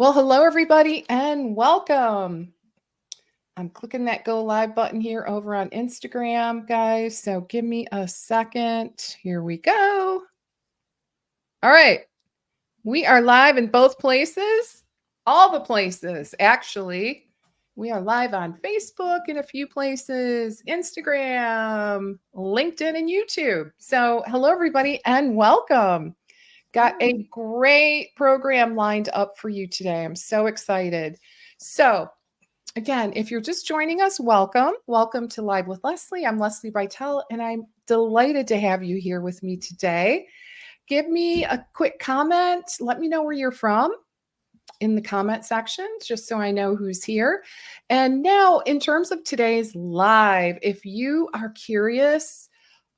Well, hello, everybody, and welcome. I'm clicking that go live button here over on Instagram, guys. So give me a second. Here we go. All right. We are live in both places, all the places, actually. We are live on Facebook in a few places, Instagram, LinkedIn, and YouTube. So, hello, everybody, and welcome. Got a great program lined up for you today. I'm so excited. So, again, if you're just joining us, welcome. Welcome to Live with Leslie. I'm Leslie Bytel, and I'm delighted to have you here with me today. Give me a quick comment. Let me know where you're from in the comment section, just so I know who's here. And now, in terms of today's live, if you are curious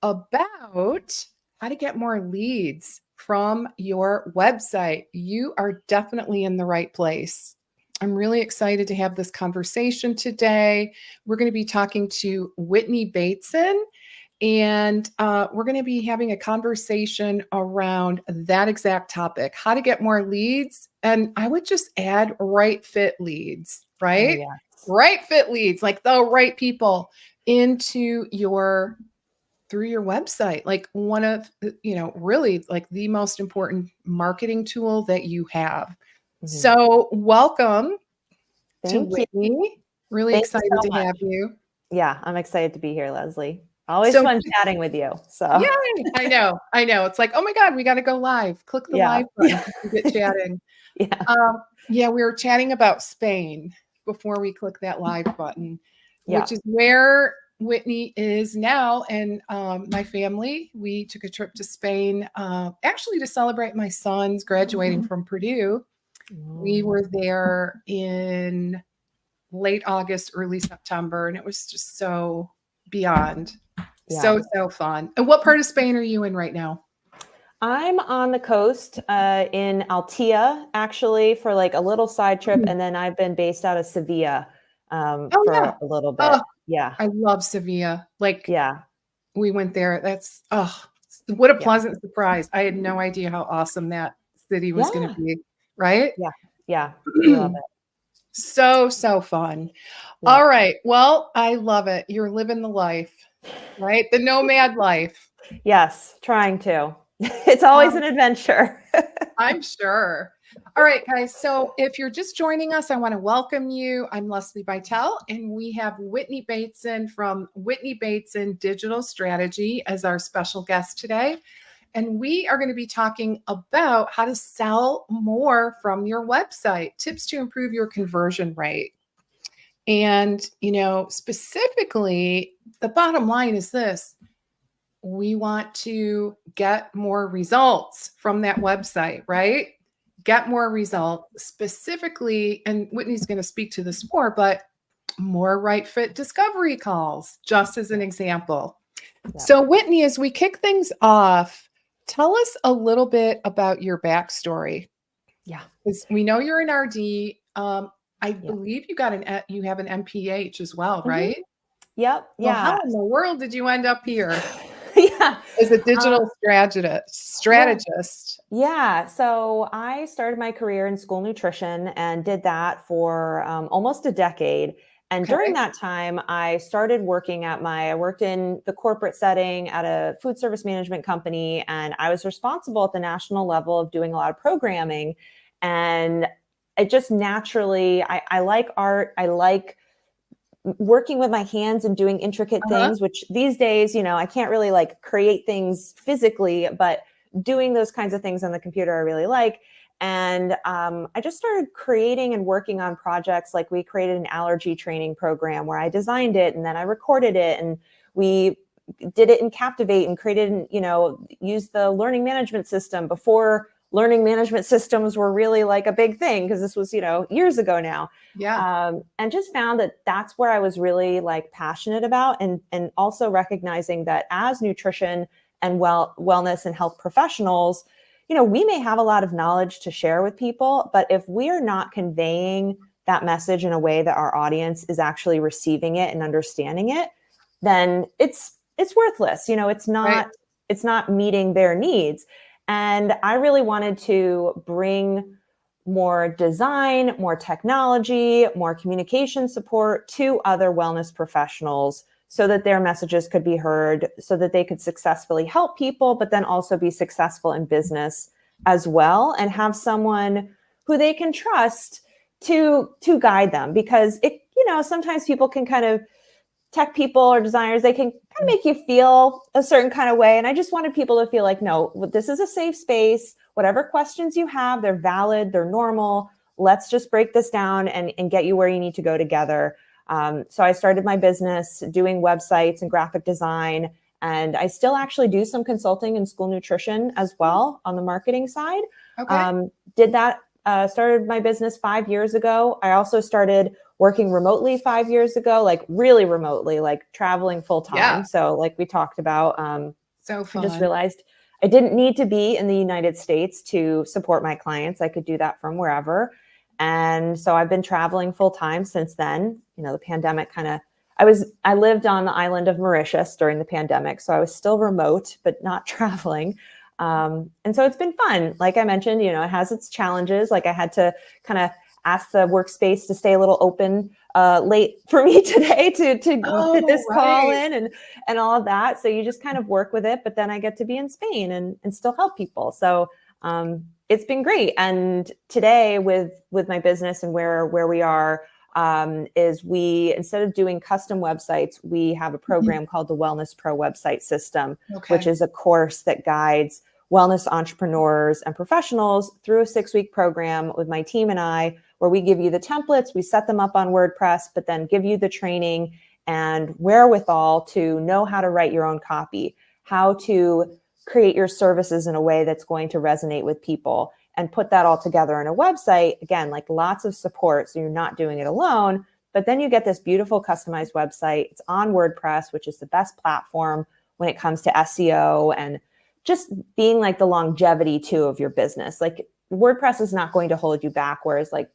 about how to get more leads from your website, you are definitely in the right place. I'm really excited to have this conversation today. We're going to be talking to Whitney Bateson, and we're going to be having a conversation around that exact topic, how to get more leads. And I would just add right fit leads, right? Oh, yes. Right fit leads, like the right people into your through your website, like one of really like the most important marketing tool that you have. So welcome to Thank you. Whitney. Really Thank you excited so to much. have you. Yeah, I'm excited to be here, Leslie. Always So fun chatting with you. So yay, I know. It's like, oh my God, we got to go live. Click the yeah. live button to get chatting. Yeah. Yeah, we were chatting about Spain before we click that live button, Yeah. which is where Whitney is now. And my family, we took a trip to Spain actually to celebrate my son's graduating from Purdue. We were there in late August, early September, and it was just so beyond. Yeah. So fun. And what part of Spain are you in right now? I'm on the coast in Altea, actually, for like a little side trip. And then I've been based out of Sevilla Oh, for yeah. a little bit. Oh, Yeah. I love Sevilla. Like, Yeah. we went there. That's what a Yeah. pleasant surprise. I had no idea how awesome that city was going Yeah. to be, right? Yeah. Yeah. Love it. So fun. Yeah. All right. Well, I love it. You're living the life, right? The nomad life. Yes. Trying to. It's always an adventure. I'm sure. All right, guys. So if you're just joining us, I want to welcome you. I'm Leslie Bytel, and we have Whitney Bateson from Whitney Bateson Digital Strategy as our special guest today. And we are going to be talking about how to sell more from your website, tips to improve your conversion rate. And, specifically, the bottom line is this: we want to get more results from that website, right? Get more results specifically. And Whitney's going to speak to this more, but more right fit discovery calls, just as an example. Yeah. So, Whitney, as we kick things off, tell us a little bit about your backstory. Yeah. Because we know you're an RD. I believe you have an MPH as well, right? Yep. Well, Yeah. how in the world did you end up here Yeah. as a digital strategist? Yeah. So I started my career in school nutrition and did that for almost a decade. And Okay. during that time, I started working I worked in the corporate setting at a food service management company, and I was responsible at the national level of doing a lot of programming. And it just naturally, I like art. I like working with my hands and doing intricate things, which these days, I can't really like create things physically, but doing those kinds of things on the computer I really like. And I just started creating and working on projects. Like we created an allergy training program where I designed it and then I recorded it, and we did it in Captivate and created, used the learning management system before learning management systems were really like a big thing, because this was, years ago now. Yeah. And just found that that's where I was really like passionate about, and also recognizing that as nutrition and wellness and health professionals, we may have a lot of knowledge to share with people, but if we are not conveying that message in a way that our audience is actually receiving it and understanding it, then it's worthless. It's not meeting their needs. And I really wanted to bring more design, more technology, more communication support to other wellness professionals so that their messages could be heard, so that they could successfully help people, but then also be successful in business as well, and have someone who they can trust to guide them. Because sometimes people can kind of, tech people or designers, they can kind of make you feel a certain kind of way. And I just wanted people to feel like, no, this is a safe space. Whatever questions you have, they're valid, they're normal. Let's just break this down and get you where you need to go together. So I started my business doing websites and graphic design, and I still actually do some consulting in school nutrition as well on the marketing side. Okay. Started my business 5 years ago. I also started working remotely 5 years ago, like really remotely, like traveling full time. Yeah. So like we talked about, So I just fun. realized I didn't need to be in the United States to support my clients. I could do that from wherever. And so I've been traveling full time since then. The pandemic I lived on the island of Mauritius during the pandemic. So I was still remote, but not traveling. And so it's been fun. Like I mentioned, it has its challenges. Like I had to kind of ask the workspace to stay a little open late for me today to fit this call in and all of that. So you just kind of work with it, but then I get to be in Spain and still help people. So it's been great. And today with my business and where we are, is we, instead of doing custom websites, we have a program called the Wellness Pro Website System, which is a course that guides wellness entrepreneurs and professionals through a 6-week program with my team and I, where we give you the templates, we set them up on WordPress, but then give you the training and wherewithal to know how to write your own copy, how to create your services in a way that's going to resonate with people, and put that all together in a website. Again, like lots of support, so you're not doing it alone, but then you get this beautiful customized website. It's on WordPress, which is the best platform when it comes to SEO and just being like the longevity too of your business. Like WordPress is not going to hold you back, whereas like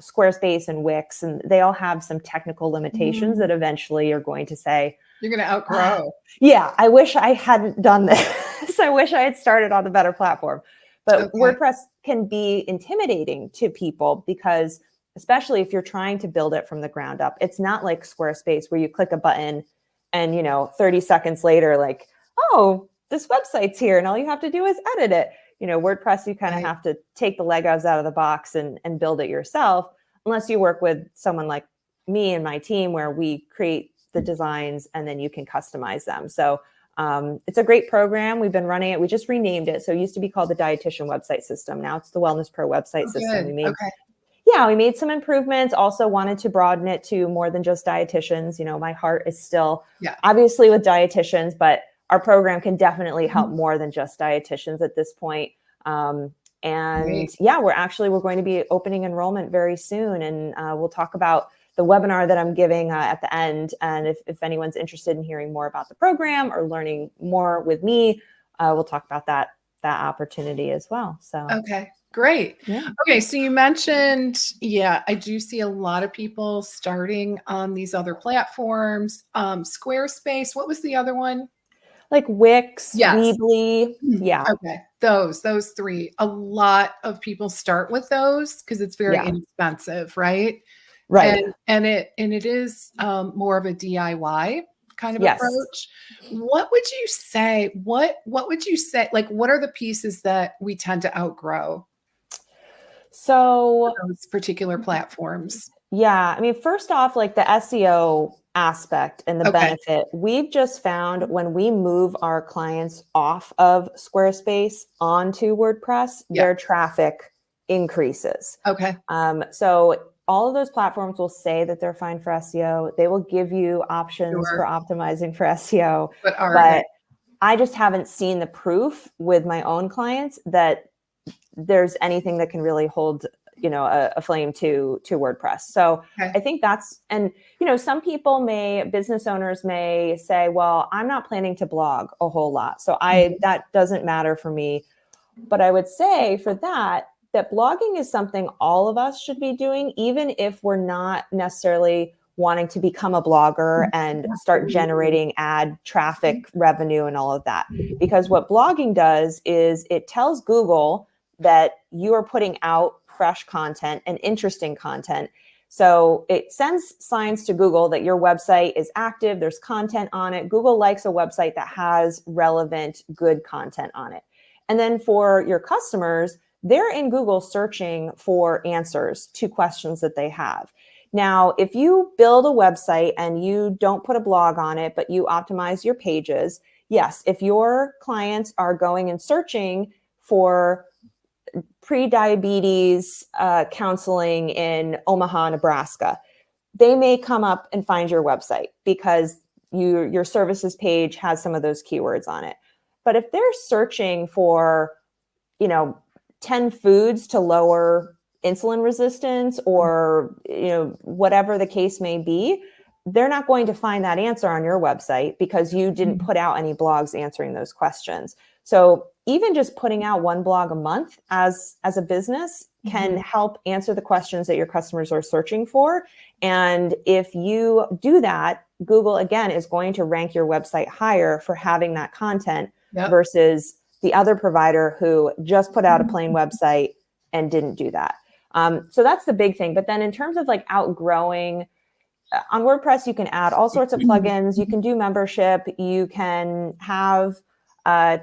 Squarespace and Wix, and they all have some technical limitations that eventually you're going to say, you're going to outgrow. Yeah, I wish I hadn't done this. I wish I had started on the better platform. But WordPress can be intimidating to people because, especially if you're trying to build it from the ground up, it's not like Squarespace where you click a button and 30 seconds later, like, oh, this website's here and all you have to do is edit it. WordPress, you kind of have to take the Legos out of the box and build it yourself, unless you work with someone like me and my team where we create the designs and then you can customize them. So it's a great program. We've been running it. We just renamed it. So it used to be called the Dietitian Website System. Now it's the Wellness Pro Website System. We made some improvements. Also wanted to broaden it to more than just dietitians. My heart is still obviously with dietitians, but our program can definitely help more than just dietitians at this point. We're going to be opening enrollment very soon. And we'll talk about the webinar that I'm giving at the end. And if anyone's interested in hearing more about the program or learning more with me, we'll talk about that opportunity as well. So, okay, great. Yeah. Okay. So you mentioned, I do see a lot of people starting on these other platforms. Squarespace, what was the other one? Like Wix, Weebly. Yeah. Okay. Those three. A lot of people start with those because it's very inexpensive, right? Right. And it is more of a DIY kind of approach. What would you say? What would you say? Like, what are the pieces that we tend to outgrow? So those particular platforms. Yeah. I mean, first off, like the SEO aspect and the benefit, we've just found when we move our clients off of Squarespace onto WordPress, their traffic increases. Okay. So all of those platforms will say that they're fine for SEO. They will give you options for optimizing for SEO. But I just haven't seen the proof with my own clients that there's anything that can really hold a flame to WordPress. So I think that's, and, some people business owners may say, well, I'm not planning to blog a whole lot. So that doesn't matter for me. But I would say for that blogging is something all of us should be doing, even if we're not necessarily wanting to become a blogger and start generating ad traffic revenue and all of that. Because what blogging does is it tells Google that you are putting out fresh content and interesting content. So it sends signs to Google that your website is active, there's content on it. Google likes a website that has relevant, good content on it. And then for your customers, they're in Google searching for answers to questions that they have. Now, if you build a website and you don't put a blog on it, but you optimize your pages, yes, if your clients are going and searching for pre-diabetes counseling in Omaha, Nebraska, they may come up and find your website because your services page has some of those keywords on it. But if they're searching for, 10 foods to lower insulin resistance or, whatever the case may be, they're not going to find that answer on your website because you didn't put out any blogs answering those questions. So even just putting out one blog a month as a business can help answer the questions that your customers are searching for. And if you do that, Google, again, is going to rank your website higher for having that content versus the other provider who just put out a plain website and didn't do that. So that's the big thing. But then in terms of like outgrowing, on WordPress, you can add all sorts of plugins. You can do membership. You can have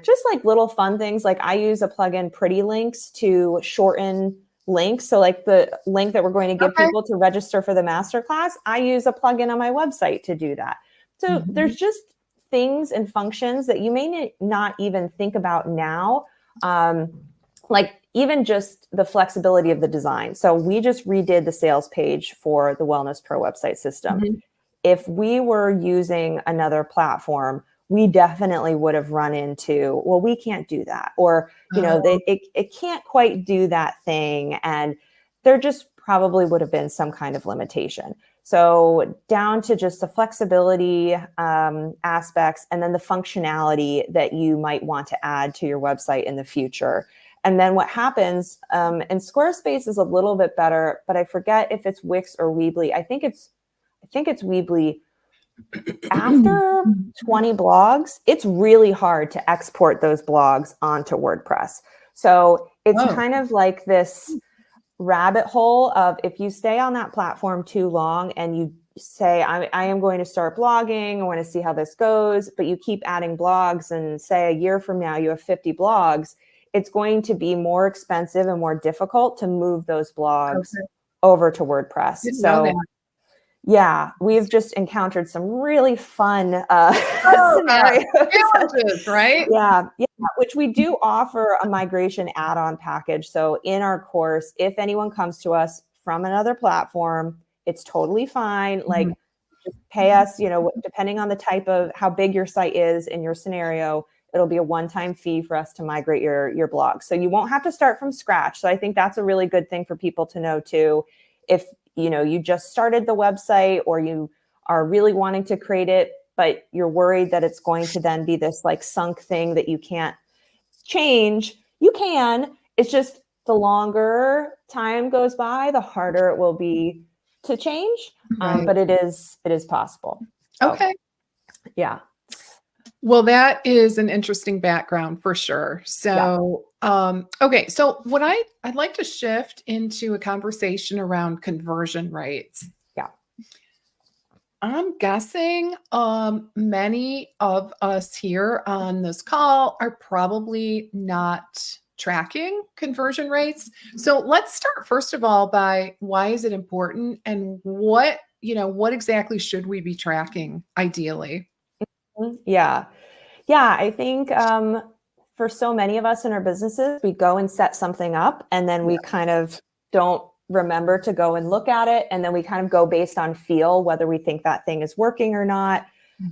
just like little fun things. Like I use a plugin, Pretty Links, to shorten links. So like the link that we're going to give people to register for the masterclass, I use a plugin on my website to do that. So there's just things and functions that you may not even think about now. Like even just the flexibility of the design. So we just redid the sales page for the Wellness Pro website system. If we were using another platform, we definitely would have run into, well, we can't do that. Or, it can't quite do that thing. And there just probably would have been some kind of limitation. So down to just the flexibility aspects and then the functionality that you might want to add to your website in the future. And then what happens, and Squarespace is a little bit better, but I forget if it's Wix or Weebly. I think it's Weebly. After 20 blogs, it's really hard to export those blogs onto WordPress. So it's kind of like this rabbit hole of if you stay on that platform too long and you say, I am going to start blogging, I want to see how this goes, but you keep adding blogs and say a year from now you have 50 blogs, it's going to be more expensive and more difficult to move those blogs over to WordPress. So yeah, we've just encountered some really fun scenarios. Challenges, right? Yeah, which we do offer a migration add-on package. So in our course, if anyone comes to us from another platform, it's totally fine. Like just pay us, depending on the type of how big your site is in your scenario, it'll be a one-time fee for us to migrate your blog. So you won't have to start from scratch. So I think that's a really good thing for people to know too. If you just started the website or you are really wanting to create it, but you're worried that it's going to then be this like sunk thing that you can't change, you can. It's just the longer time goes by, the harder it will be to change. But it is possible. So, okay. Yeah. Well, that is an interesting background for sure. So, okay. So what I'd like to shift into a conversation around conversion rates. Yeah. I'm guessing many of us here on this call are probably not tracking conversion rates. So let's start first of all by why is it important and what exactly should we be tracking ideally? Yeah. I think for so many of us in our businesses, we go and set something up and then we kind of don't remember to go and look at it. And then we kind of go based on feel, whether we think that thing is working or not,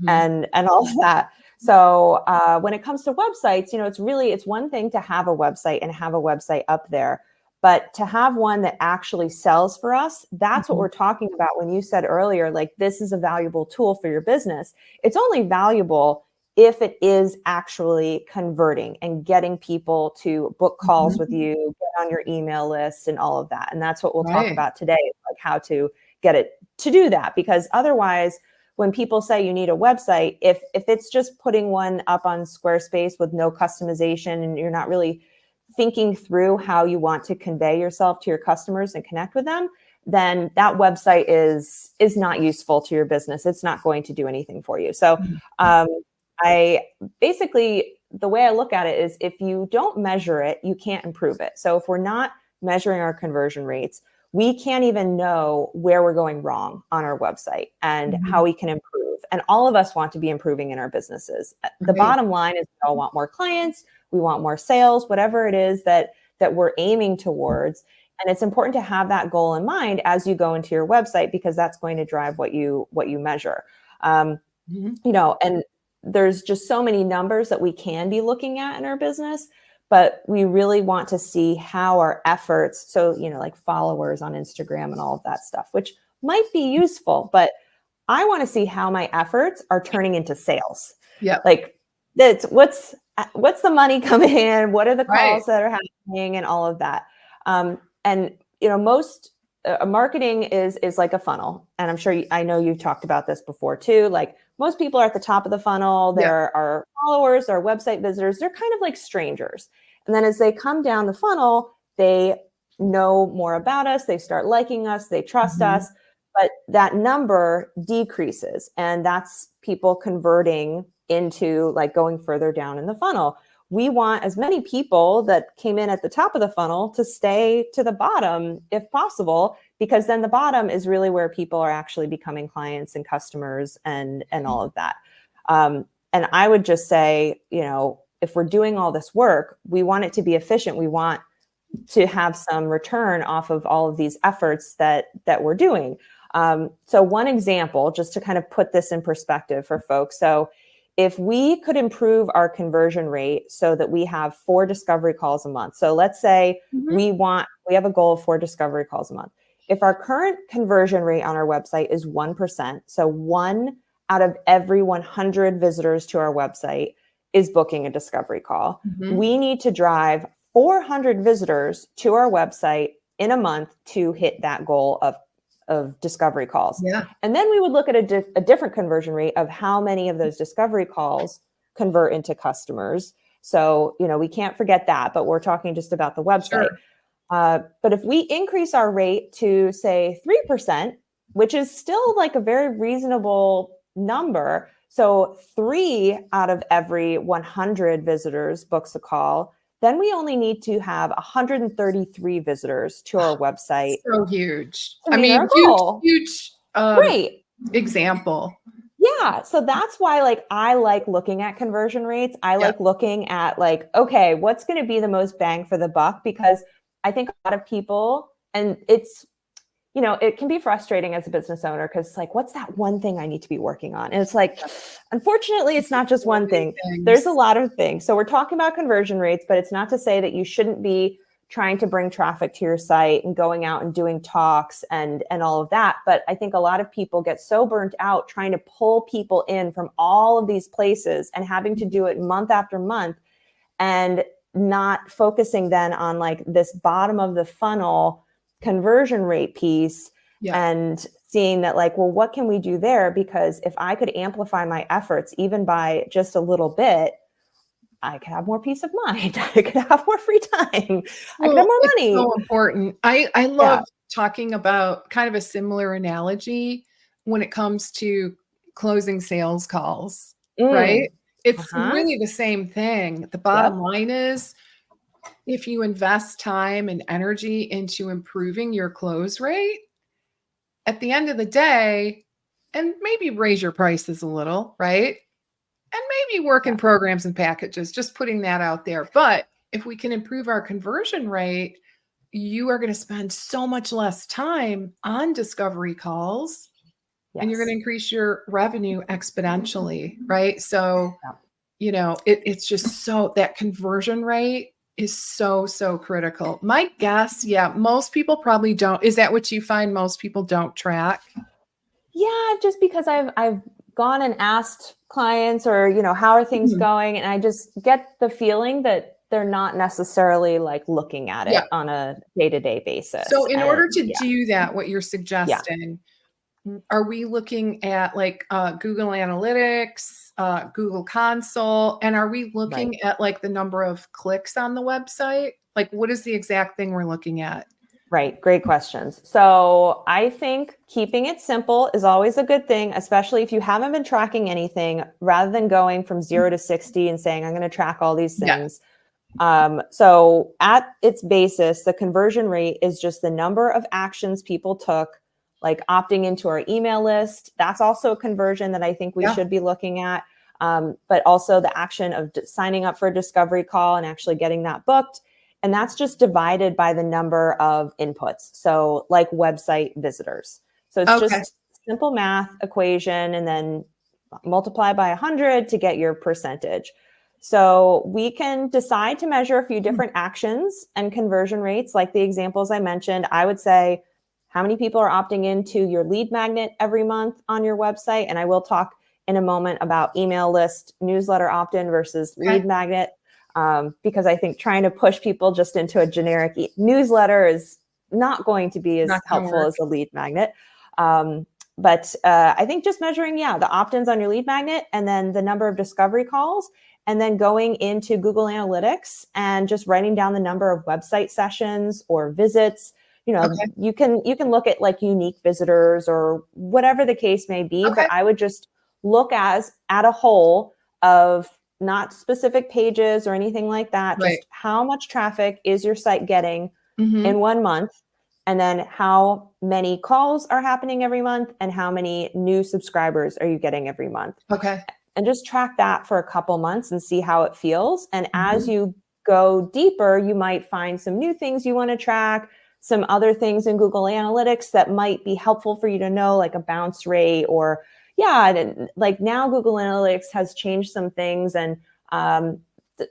and all of that. So when it comes to websites, it's one thing to have a website and have a website up there. But to have one that actually sells for us, that's what we're talking about when you said earlier, like this is a valuable tool for your business. It's only valuable if it is actually converting and getting people to book calls with you, get on your email list and all of that. And that's what we'll talk about today, like how to get it to do that. Because otherwise, when people say you need a website, if it's just putting one up on Squarespace with no customization and you're not really thinking through how you want to convey yourself to your customers and connect with them, then that website is not useful to your business. It's not going to do anything for you. So I basically, the way I look at it is, if you don't measure it, you can't improve it. So if we're not measuring our conversion rates, we can't even know where we're going wrong on our website and how we can improve. And all of us want to be improving in our businesses. The bottom line is we all want more clients, we want more sales, whatever it is that we're aiming towards. And it's important to have that goal in mind as you go into your website, because that's going to drive what you measure. You know, and there's just so many numbers that we can be looking at in our business, but we really want to see how our efforts, so, you know, like followers on Instagram and all of that stuff, which might be useful, but I want to see how my efforts are turning into sales. Yeah. Like, that's what's the money coming in? What are the calls that are happening and all of that? And, you know, most marketing is like a funnel. And I'm sure I know you've talked about this before too. Like, most people are at the top of the funnel. There are followers, there are website visitors. They're kind of like strangers. And then as they come down the funnel, they know more about us. They start liking us. They trust us. But that number decreases. And that's people converting into like going further down in the funnel. We want as many people that came in at the top of the funnel to stay to the bottom if possible, because then the bottom is really where people are actually becoming clients and customers and all of that. And I would just say, you know, if we're doing all this work, we want it to be efficient. We want to have some return off of all of these efforts that we're doing. So one example, just to kind of put this in perspective for folks. So if we could improve our conversion rate so that we have 4 discovery calls a month. So let's say we have a goal of 4 discovery calls a month. If our current conversion rate on our website is 1%, so 1 out of every 100 visitors to our website is booking a discovery call, we need to drive 400 visitors to our website in a month to hit that goal of discovery calls. And then we would look at a different conversion rate of how many of those discovery calls convert into customers. So, you know, we can't forget that, but we're talking just about the website. But if we increase our rate to say 3%, which is still like a very reasonable number. So 3 out of every 100 visitors books a call, then we only need to have 133 visitors to our website. So huge. I mean, huge example. Yeah. So that's why, like, I like looking at conversion rates. I like looking at like, okay, what's going to be the most bang for the buck? Because I think a lot of people, and it's, you know, it can be frustrating as a business owner because it's like, what's that one thing I need to be working on? And it's like, unfortunately, it's not just one thing. There's a lot of things. So we're talking about conversion rates, but it's not to say that you shouldn't be trying to bring traffic to your site and going out and doing talks and all of that. But I think a lot of people get so burnt out trying to pull people in from all of these places and having to do it month after month and not focusing then on like this bottom of the funnel conversion rate piece and seeing that like, well, what can we do there? Because if I could amplify my efforts even by just a little bit, I could have more peace of mind. I could have more free time. I could have more money. It's so important. I love talking about kind of a similar analogy when it comes to closing sales calls, right? It's really the same thing. The bottom line is, if you invest time and energy into improving your close rate, at the end of the day, and maybe raise your prices a little, right? And maybe work in programs and packages, just putting that out there. But if we can improve our conversion rate, you are going to spend so much less time on discovery calls and you're going to increase your revenue exponentially, right? So, you know, it's just so that conversion rate is so critical. My guess, most people probably don't. Is that what you find most people don't track? Yeah, just because I've gone and asked clients or, you know, how are things going? And I just get the feeling that they're not necessarily like looking at it on a day-to-day basis. So in order to do that, what you're suggesting, are we looking at like Google Analytics, Google Console, and are we looking at like the number of clicks on the website? Like, what is the exact thing we're looking at? Right. Great questions. So I think keeping it simple is always a good thing, especially if you haven't been tracking anything, rather than going from 0 to 60 and saying, I'm going to track all these Yeah. things. So at its basis, the conversion rate is just the number of actions people took, like opting into our email list. That's also a conversion that I think we should be looking at. But also the action of signing up for a discovery call and actually getting that booked. And that's just divided by the number of inputs. So like website visitors. So it's just simple math equation and then multiply by 100 to get your percentage. So we can decide to measure a few different actions and conversion rates. Like the examples I mentioned, I would say how many people are opting into your lead magnet every month on your website. And I will talk in a moment about email list, newsletter opt-in versus lead magnet. Because I think trying to push people just into a generic newsletter is not going to be as helpful as a lead magnet. But I think just measuring, the opt-ins on your lead magnet and then the number of discovery calls, and then going into Google Analytics and just writing down the number of website sessions or visits. You can look at like unique visitors or whatever the case may be, but I would just look at a whole of not specific pages or anything like that. Just how much traffic is your site getting in 1 month, and then how many calls are happening every month and how many new subscribers are you getting every month. And just track that for a couple months and see how it feels. And as you go deeper, you might find some new things you want to track, some other things in Google Analytics that might be helpful for you to know, like a bounce rate or like now Google Analytics has changed some things, and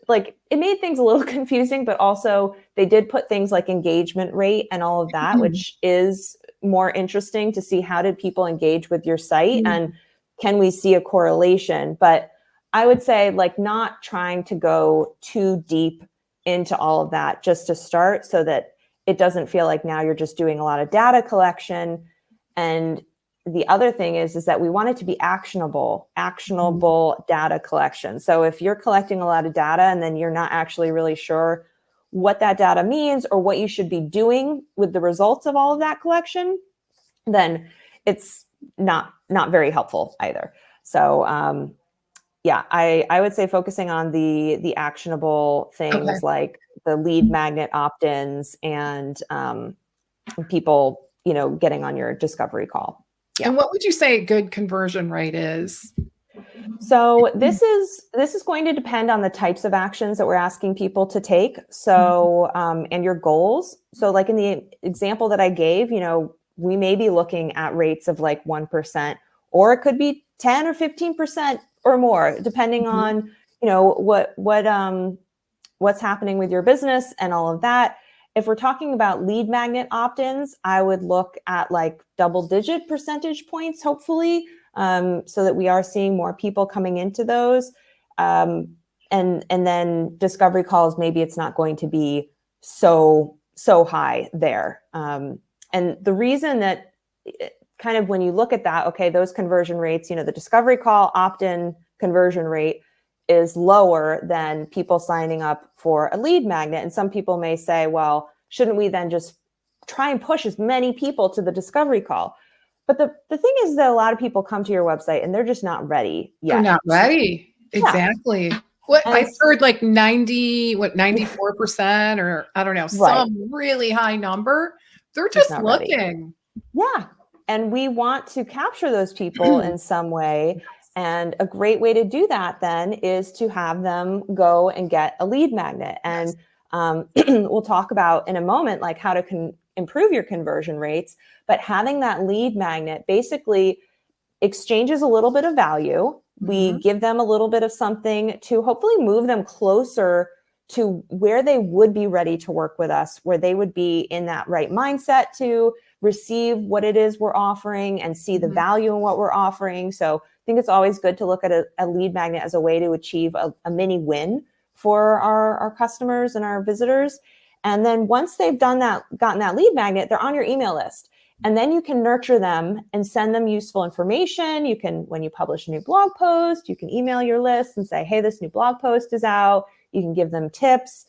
like it made things a little confusing, but also they did put things like engagement rate and all of that, which is more interesting to see how did people engage with your site and can we see a correlation. But I would say like not trying to go too deep into all of that just to start, so that it doesn't feel like now you're just doing a lot of data collection. And the other thing is that we want it to be actionable data collection. So if you're collecting a lot of data and then you're not actually really sure what that data means or what you should be doing with the results of all of that collection, then it's not very helpful either. So I would say focusing on the actionable things like the lead magnet opt-ins and people, getting on your discovery call. Yeah. And what would you say a good conversion rate is? So this is going to depend on the types of actions that we're asking people to take. So and your goals. So like in the example that I gave, we may be looking at rates of like 1%, or it could be 10 or 15% or more, depending on what's happening with your business and all of that. If we're talking about lead magnet opt-ins, I would look at like double-digit percentage points, hopefully, so that we are seeing more people coming into those. And then discovery calls, maybe it's not going to be so high there. And the reason that kind of when you look at that, those conversion rates, the discovery call opt-in conversion rate is lower than people signing up for a lead magnet. And some people may say, well, shouldn't we then just try and push as many people to the discovery call? But the thing is that a lot of people come to your website and they're just not ready yet. They're not ready. Exactly. What I've heard like 94%, or I don't know, some really high number. They're just looking. Yeah. And we want to capture those people in some way. And a great way to do that then is to have them go and get a lead magnet. And we'll talk about in a moment, like how to improve your conversion rates. But having that lead magnet basically exchanges a little bit of value. We give them a little bit of something to hopefully move them closer to where they would be ready to work with us, where they would be in that right mindset to receive what it is we're offering and see the value in what we're offering. So I think it's always good to look at a lead magnet as a way to achieve a mini win for our customers and our visitors. And then once they've gotten that lead magnet, they're on your email list. And then you can nurture them and send them useful information. You can, when you publish a new blog post, you can email your list and say, hey, this new blog post is out. You can give them tips.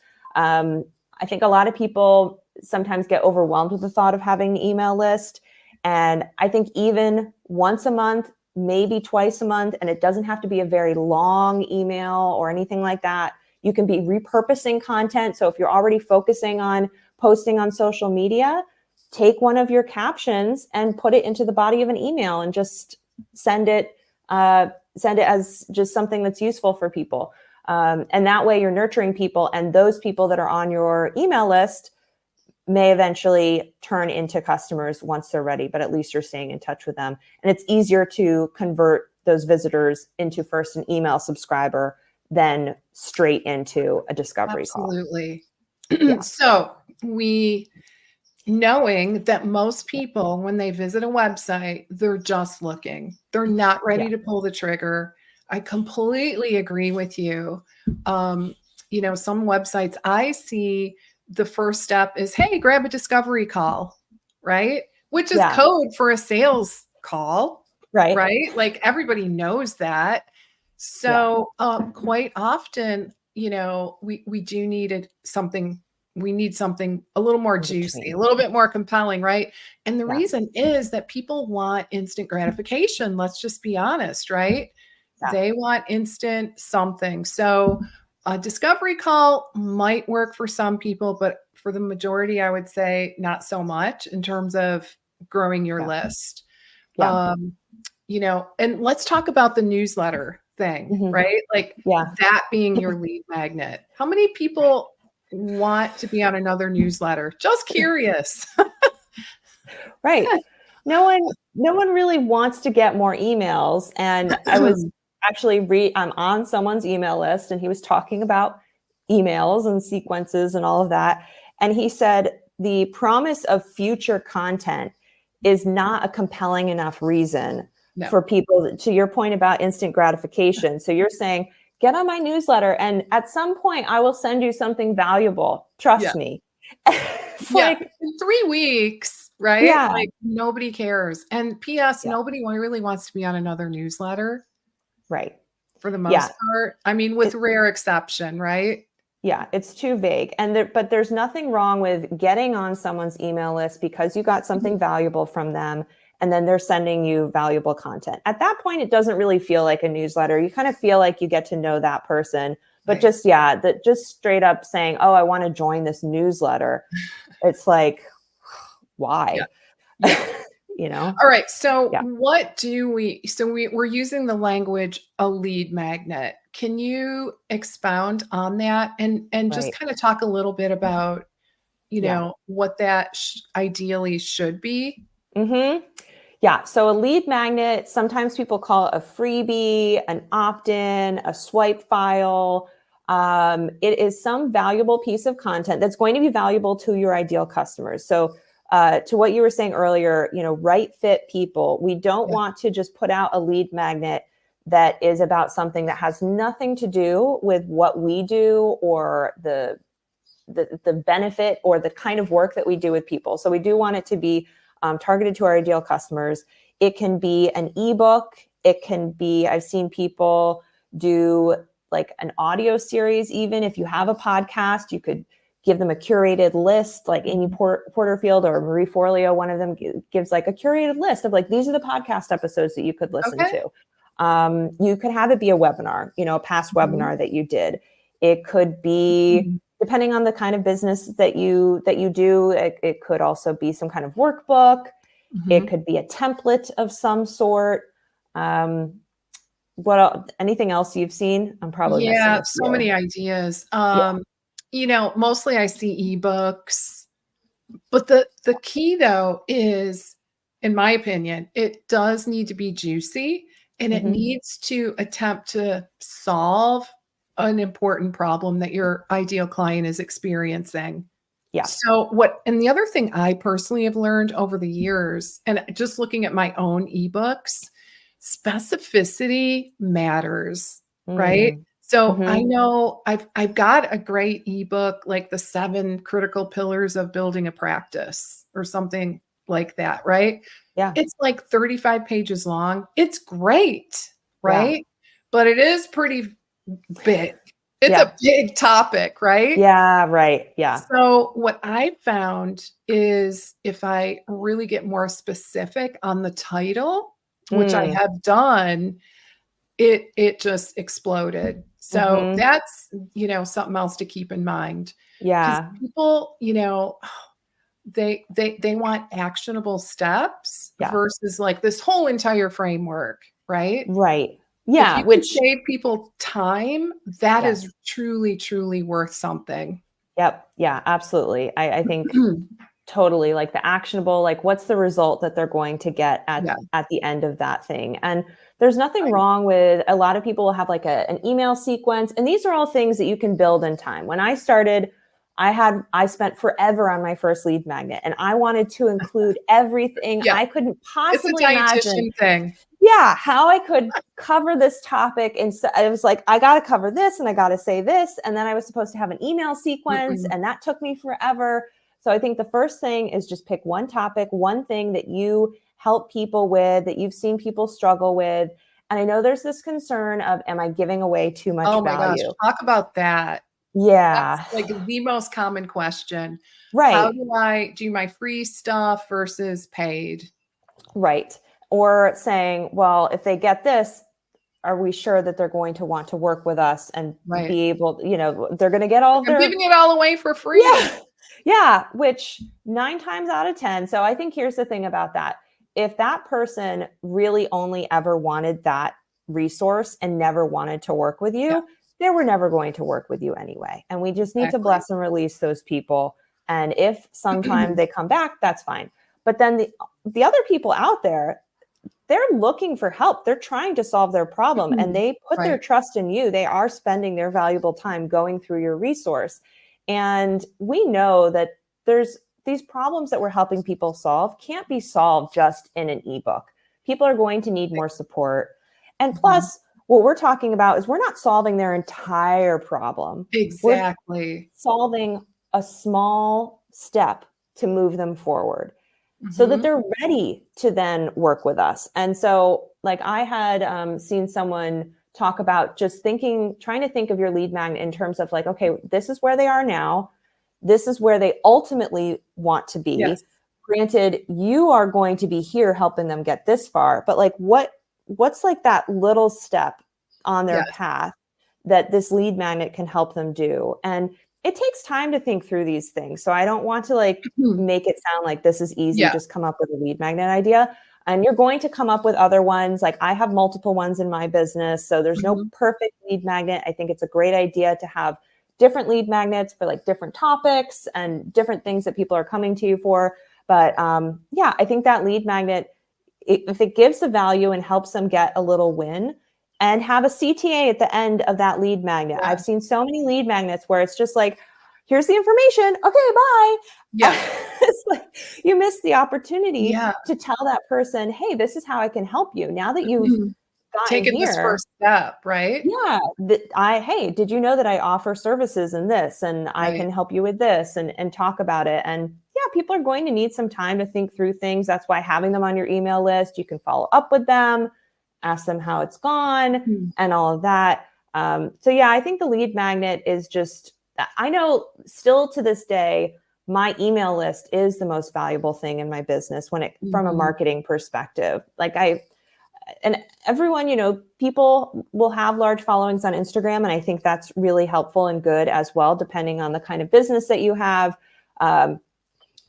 I think a lot of people sometimes get overwhelmed with the thought of having an email list. And I think even once a month, maybe twice a month, and it doesn't have to be a very long email or anything like that. You can be repurposing content. So if you're already focusing on posting on social media, take one of your captions and put it into the body of an email and just send it as just something that's useful for people. And that way you're nurturing people, and those people that are on your email list may eventually turn into customers once they're ready, but at least you're staying in touch with them. And it's easier to convert those visitors into first an email subscriber than straight into a discovery call. Absolutely. Yeah. So knowing that most people, when they visit a website, they're just looking. They're not ready to pull the trigger. I completely agree with you. Some websites I see, the first step is, hey, grab a discovery call, right? Which is code for a sales call, right? Like everybody knows that. So quite often, we do need something. We need something a little more juicy, a little bit more compelling, right? And the reason is that people want instant gratification. Let's just be honest, right? They want instant something. So a discovery call might work for some people, but for the majority, I would say not so much in terms of growing your list. And let's talk about the newsletter thing, right? Like that being your lead magnet. How many people want to be on another newsletter? Just curious. Right. No one really wants to get more emails. And I was actually I'm on someone's email list, and he was talking about emails and sequences and all of that. And he said the promise of future content is not a compelling enough reason for people, to your point about instant gratification. So you're saying, get on my newsletter, and at some point I will send you something valuable. Trust me. Like in 3 weeks, right? Yeah. Like nobody cares. And P.S. Nobody really wants to be on another newsletter. Right. For the most part. I mean, with rare exception, right? Yeah, it's too vague. But there's nothing wrong with getting on someone's email list because you got something valuable from them, and then they're sending you valuable content. At that point, it doesn't really feel like a newsletter. You kind of feel like you get to know that person. But just straight up saying, oh, I want to join this newsletter. It's like, why? All right. So what do we're using the language, a lead magnet. Can you expound on that and just kind of talk a little bit about, what that ideally should be? Mm-hmm. Yeah. So a lead magnet, sometimes people call it a freebie, an opt-in, a swipe file. It is some valuable piece of content that's going to be valuable to your ideal customers. So to what you were saying earlier, right fit people. We don't want to just put out a lead magnet that is about something that has nothing to do with what we do or the benefit or the kind of work that we do with people. So we do want it to be targeted to our ideal customers. It can be an ebook. It can be, I've seen people do like an audio series. Even if you have a podcast, you could give them a curated list, like Amy Porterfield or Marie Forleo. One of them gives like a curated list of like, these are the podcast episodes that you could listen to. You could have it be a webinar, a past webinar that you did. It could be, depending on the kind of business that you do, it could also be some kind of workbook. It could be a template of some sort. What else, anything else you've seen? I'm probably missing so many ideas. Mostly I see ebooks, but the key though is, in my opinion, it does need to be juicy, and it needs to attempt to solve an important problem that your ideal client is experiencing. Yeah. So and the other thing I personally have learned over the years, and just looking at my own ebooks, specificity matters, right? So I know I've got a great ebook, like the 7 critical pillars of building a practice or something like that, right? Yeah. It's like 35 pages long. It's great, right? But it is pretty big. It's Yeah. a big topic, right? Yeah. Right. Yeah. So what I found is if I really get more specific on the title, which I Mm. have done, it just exploded. So Mm-hmm. that's, something else to keep in mind because Yeah. people, they want actionable steps Yeah. versus like this whole entire framework, right? Right. If Yeah. you can Which, save people time, that is yes. truly, truly worth something. Yep. Yeah, absolutely. I think totally, like the actionable, like what's the result that they're going to get Yeah, at the end of that thing. And there's nothing right. wrong with, a lot of people will have like an email sequence, and these are all things that you can build in time. When I started, I spent forever on my first lead magnet, and I wanted to include everything. Yeah, I couldn't it's a possibly imagine, dietitian thing. yeah, how I could cover this topic. And so I was like, I got to cover this and I got to say this. And then I was supposed to have an email sequence, Mm-mm. and that took me forever. So I think the first thing is just pick one topic, one thing that you help people with, that you've seen people struggle with. And I know there's this concern of, am I giving away too much Oh my gosh, value? talk about that. That's Yeah, like the most common question. How right, do I do my free stuff versus paid? right. Or saying, well, if they get this, are we sure that they're going to want to work with us and Right. be able, they're going to get all Like, of I'm their, giving it all away for free. yeah, yeah, which 9 times out of 10. So I think here's the thing about that. If that person really only ever wanted that resource and never wanted to work with Yeah, you, they were never going to work with you anyway. And we just need to exactly. bless and release those people. And if sometime they come back, that's fine. But then the other people out there, they're looking for help. They're trying to solve their problem, and they put their Right. trust in you. They are spending their valuable time going through your resource. And we know that there's these problems that we're helping people solve can't be solved just in an ebook. People are going to need more support. And Mhm. plus, what we're talking about is we're not solving their entire problem. We're Exactly. solving a small step to move them forward so that Mhm. they're ready to then work with us. And so, like, I had seen someone talk about just trying to think of your lead magnet in terms of like, okay, this is where they are now. This is where they ultimately want to be. Yes. Granted, you are going to be here helping them get this far, but like, what's like that little step on their Yes. path that this lead magnet can help them do? And it takes time to think through these things. So I don't want to like Mhm. make it sound like this is easy, Yeah. just come up with a lead magnet idea. And you're going to come up with other ones. Like I have multiple ones in my business. So there's no Mhm. perfect lead magnet. I think it's a great idea to have different lead magnets for like different topics and different things that people are coming to you for. But yeah, I think that lead magnet, if it gives the value and helps them get a little win, and have a CTA at the end of that lead magnet. I've Yeah. seen so many lead magnets where it's just like, here's the information. Okay, bye. Yeah. It's like you missed the opportunity Yeah. to tell that person, hey, this is how I can help you. Now that you've gotten Taking this here, first step, right? yeah, hey, did you know that I offer services in this and I Right. can help you with this, and talk about it. And yeah, people are going to need some time to think through things. That's why having them on your email list, you can follow up with them, ask them how it's gone, Mhm. and all of that. So yeah, I think the lead magnet is just, I know still to this day, my email list is the most valuable thing in my business from a Mhm. marketing perspective. Like and everyone, people will have large followings on Instagram. And I think that's really helpful and good as well, depending on the kind of business that you have. Um,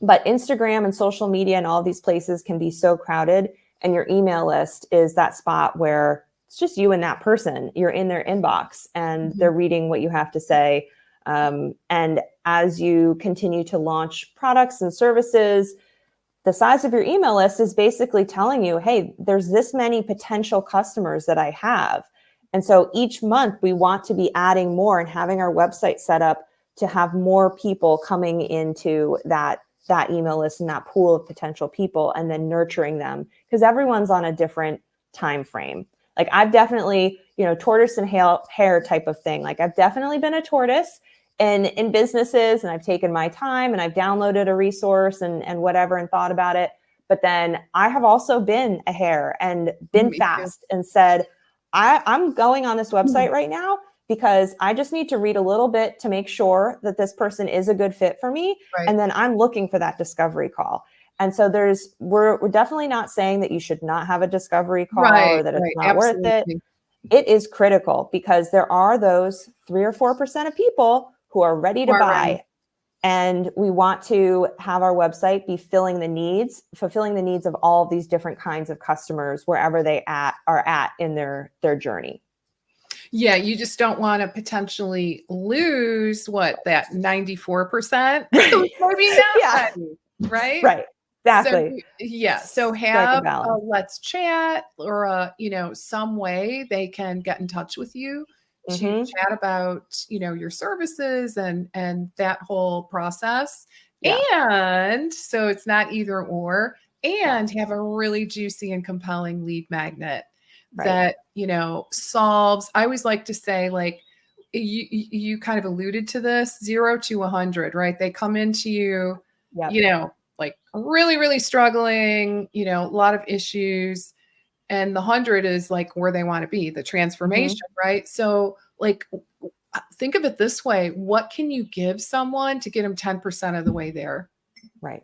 but Instagram and social media and all these places can be so crowded. And your email list is that spot where it's just you and that person. You're in their inbox and Mhm. they're reading what you have to say. And as you continue to launch products and services, the size of your email list is basically telling you, hey, there's this many potential customers that I have. And so each month we want to be adding more and having our website set up to have more people coming into that email list and that pool of potential people, and then nurturing them, because everyone's on a different time frame. Like I've definitely, tortoise and hare type of thing. Like I've definitely been a tortoise in businesses, and I've taken my time and I've downloaded a resource and whatever and thought about it. But then I have also been a hare and been Me too. fast and said, I'm going on this Mhm. website right now because I just need to read a little bit to make sure that this person is a good fit for me. Right. And then I'm looking for that discovery call. And so we're definitely not saying that you should not have a discovery call or that it's not worth it. It is critical because there are those 3 or 4% of people who are ready to buy. Ready. And we want to have our website be fulfilling the needs of all of these different kinds of customers wherever they are at in their journey. Yeah, you just don't want to potentially lose that 94%. Maybe not, Yeah. right? Right. Exactly. So have a let's chat or some way they can get in touch with you to chat about, your services and that whole process. Yeah. And so it's not either or, and have a really juicy and compelling lead magnet that, solves. I always like to say, like, you kind of alluded to this, 0 to 100, right? They come into you, like really, really struggling, a lot of issues. And the 100 is like where they want to be, the transformation, right? So like, think of it this way. What can you give someone to get them 10% of the way there? Right.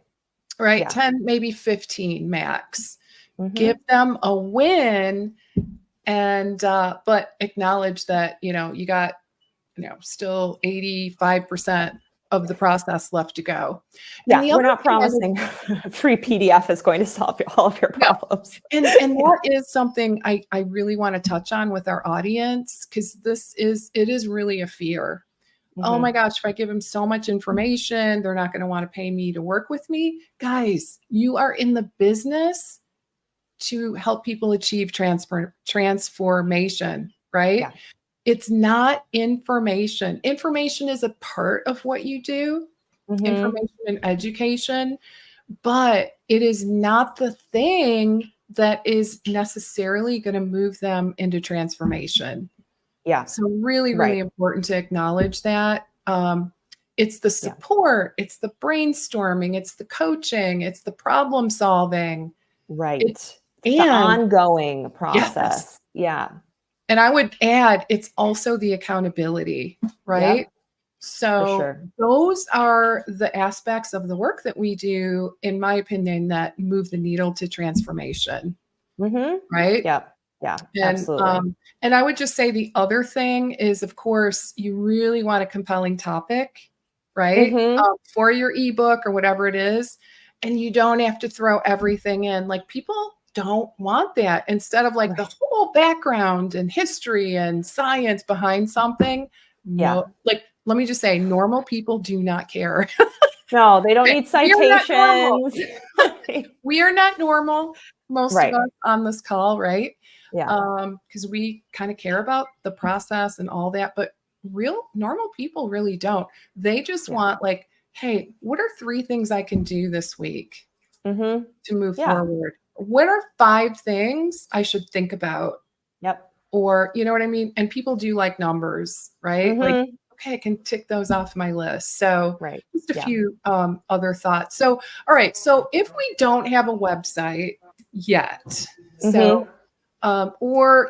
Right. Yeah. 10, maybe 15 max. Give them a win and, but acknowledge that, you got, still 85% of the process left to go. Yeah, we're not promising free PDF is going to solve all of your problems. No. And that is something I really want to touch on with our audience, because it is really a fear. Oh my gosh, if I give them so much information, they're not going to want to pay me to work with me. Guys, you are in the business to help people achieve transformation, right? Yeah. It's not information. Information is a part of what you do, information and education, but it is not the thing that is necessarily going to move them into transformation. Yeah. So really, really important to acknowledge that. It's the support, it's the brainstorming, it's the coaching, it's the problem solving. Right. It's the ongoing process. Yes. Yeah. And I would add, it's also the accountability, right? Yep. So those are the aspects of the work that we do, in my opinion, that move the needle to transformation. Right? Yep. Yeah, and, absolutely. And I would just say the other thing is, of course, you really want a compelling topic, right? For your ebook or whatever it is. And you don't have to throw everything in. Like, people don't want that. Instead of like the whole background and history and science behind something. No, like, let me just say, normal people do not care. No, they don't need citations. We are not normal. Most of us on this call, right? Yeah. Because we kind of care about the process and all that, but real normal people really don't. They just want, like, hey, what are 3 things I can do this week to move forward? What are 5 things I should think about? Yep. Or, you know what I mean? And people do like numbers, right? Like, okay, I can tick those off my list. So just a few other thoughts. So, all right. So if we don't have a website yet, so, or,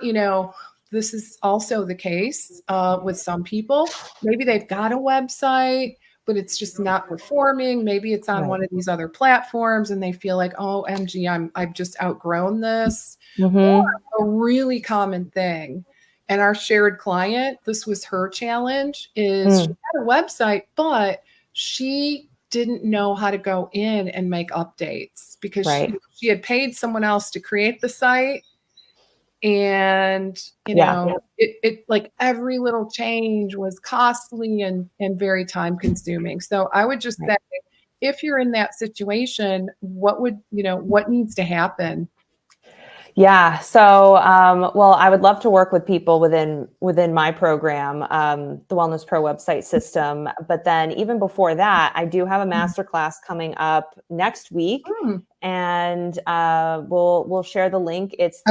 this is also the case with some people, maybe they've got a website, but it's just not performing. Maybe it's on one of these other platforms and they feel like, oh, MG, I've just outgrown this. Or a really common thing. And our shared client, this was her challenge, is she had a website, but she didn't know how to go in and make updates because she had paid someone else to create the site. And, it like every little change was costly and very time consuming. So I would just say, if you're in that situation, what needs to happen? Yeah. So, well, I would love to work with people within my program, the Wellness Pro website system. But then even before that, I do have a masterclass coming up next week, and we'll share the link. It's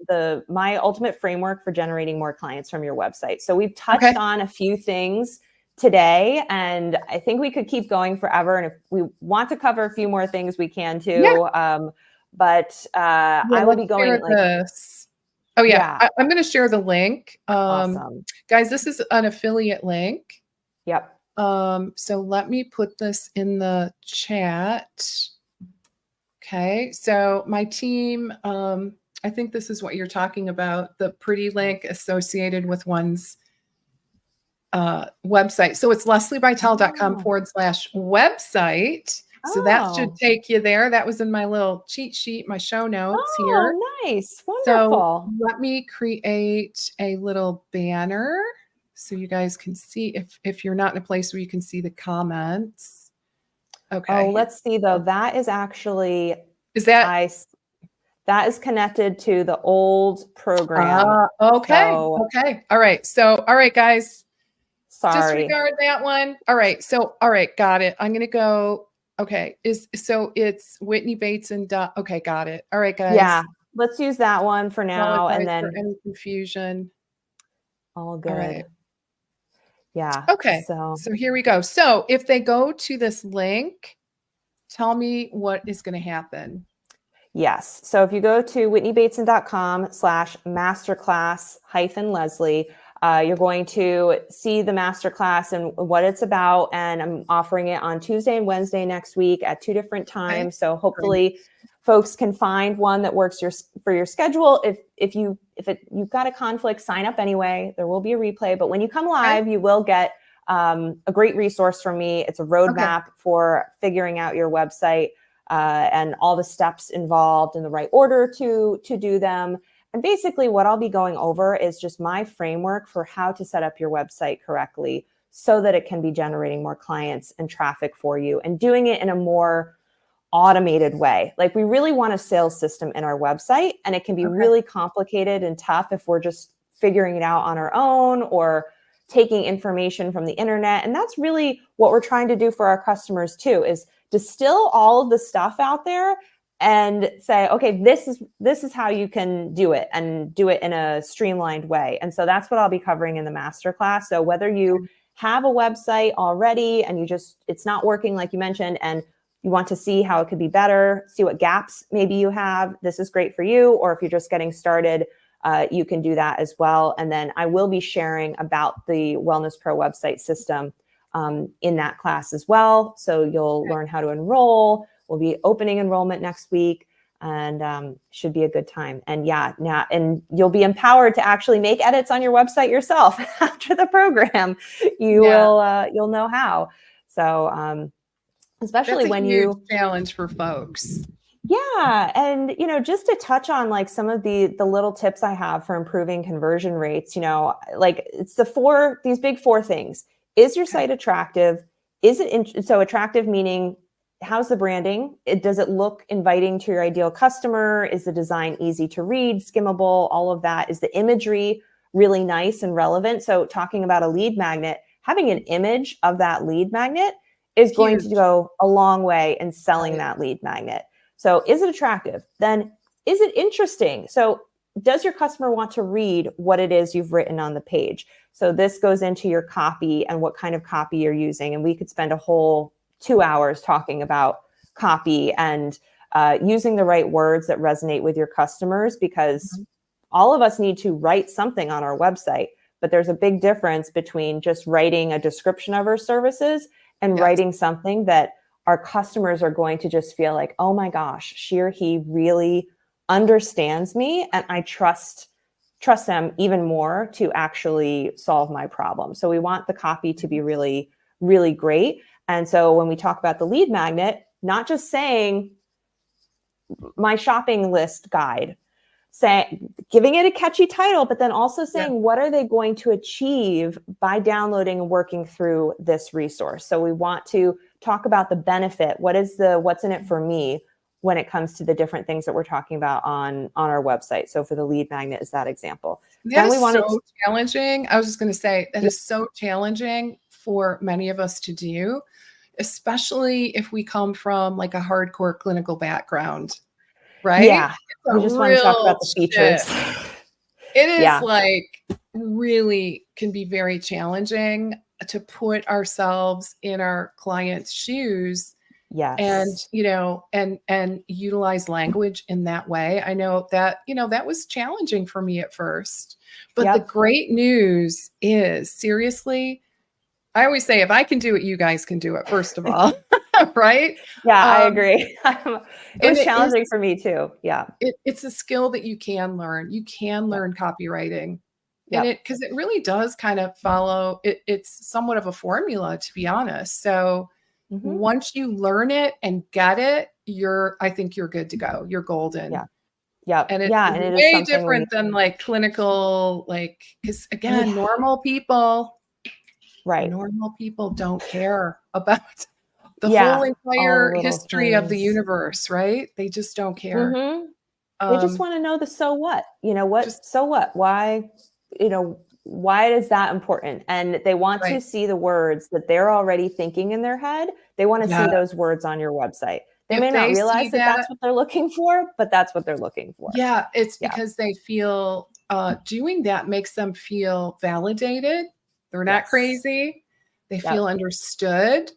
the My Ultimate Framework for Generating More Clients from Your Website. So we've touched on a few things today, and I think we could keep going forever. And if we want to cover a few more things, we can too. But I will be going this. Oh yeah, Yeah. I'm going to share the link. Awesome. Guys, this is an affiliate link. Yep. So let me put this in the chat. Okay, so my team, I think this is what you're talking about, the pretty link associated with one's website. So it's lesliebytel.com Oh. /website. So that should Oh. take you there. That was in my little cheat sheet, my show notes here. Oh, nice. So Wonderful. let me create a little banner so you guys can see if you're not in a place where you can see the comments. Okay, Oh, here let's see we though. go. That is actually, Is that I, s- that is connected to the old program. okay? So Okay, all right. So all right, guys, sorry. disregard that one. All right. So all right, got it. I'm gonna go. Okay, it's Whitney Bateson. Okay, got it. All right, guys. Yeah, let's use that one for now. And Apologize for then any confusion. all All good. right. Yeah. Okay. So So here we go. So if they go to this link, tell me what is going to happen. yes. So if you go to whitneybateson.com/masterclass-Leslie, you're going to see the masterclass and what it's about. And I'm offering it on Tuesday and Wednesday next week at 2 different Okay. times. So Great. hopefully folks can find one that works for your schedule. If you've got a conflict, sign up anyway. There will be a replay, but when you come Okay. live, you will get a great resource from me. It's a Okay. roadmap for figuring out your website. And all the steps involved in the right order to do them. And basically what I'll be going over is just my framework for how to set up your website correctly so that it can be generating more clients and traffic for you and doing it in a more automated way. Like we really want a sales system in our website, and it can be Okay. really complicated and tough if we're just figuring it out on our own or taking information from the internet. And that's really what we're trying to do for our customers too, is distill all of the stuff out there and say, okay, this is how you can do it and do it in a streamlined way. And so that's what I'll be covering in the masterclass. So whether you have a website already and it's not working like you mentioned, and you want to see how it could be better, see what gaps maybe you have, this is great for you. Or if you're just getting started, you can do that as well. And then I will be sharing about the Wellness Pro website system in that class as well. So you'll learn how to enroll. We'll be opening enrollment next week, and should be a good time. And and you'll be empowered to actually make edits on your website yourself after the program. You'll know how. So especially That's a when huge you challenge for folks. yeah, and just to touch on like some of the little tips I have for improving conversion rates, like it's these big four things. Is your site attractive? Is it so attractive meaning how's the branding? Does it look inviting to your ideal customer? Is the design easy to read, skimmable, all of that? Is the imagery really nice and relevant? So talking about a lead magnet, having an image of that lead magnet is going to Huge. go a long way in selling Right. that lead magnet. So is it attractive? Then is it interesting? So does your customer want to read what it is you've written on the page? So this goes into your copy and what kind of copy you're using. And we could spend a whole 2 hours talking about copy and using the right words that resonate with your customers, because all of us need to write something on our website. But there's a big difference between just writing a description of our services and Yes. writing something that our customers are going to just feel like, oh my gosh, she or he really understands me, and I trust them even more to actually solve my problem. So we want the copy to be really, really great. And so when we talk about the lead magnet, not just saying my shopping list guide, giving it a catchy title, but then also saying, what are they going to achieve by downloading and working through this resource? So we want to talk about the benefit. What's in it for me when it comes to the different things that we're talking about on our website. So for the lead magnet is that example. That Then we is wanted so challenging. I was just going to say that yeah, is so challenging for many of us to do, especially if we come from like a hardcore clinical background, right? yeah, It's a we just want to talk real about the shift. features. It is Yeah. like really can be very challenging to put ourselves in our client's shoes and, Yes. and utilize language in that way. I know that, that was challenging for me at first, but the Yep. great news is, seriously, I always say, if I can do it, you guys can do it, first of all. Right? Yeah, I Um, agree. It and was it is, challenging for me too. Yeah. it's a skill that you can learn. You can Yep. learn copywriting. And Yep. because it really does kind of follow, it's somewhat of a formula, to be honest. So Hmm. once you learn it and get it, I think you're good to go. You're golden. Yeah. Yep. And it's Yeah. And it is way something when you, different than like clinical, like, because again, yeah, right. normal people don't care about the whole Yeah. All the entire little history of the things. universe, right? They just don't care. Hmm. They just Um, want to know the so what, just so what, why, why is that important? And they want to right. see the words that they're already thinking in their head. They want to Yeah. see those words on your website. They If may not they see realize that that, that's what they're looking for, but that's what they're looking for. yeah, it's Yeah. because they feel doing that makes them feel validated. They're not Yes. crazy. They feel Yep. understood.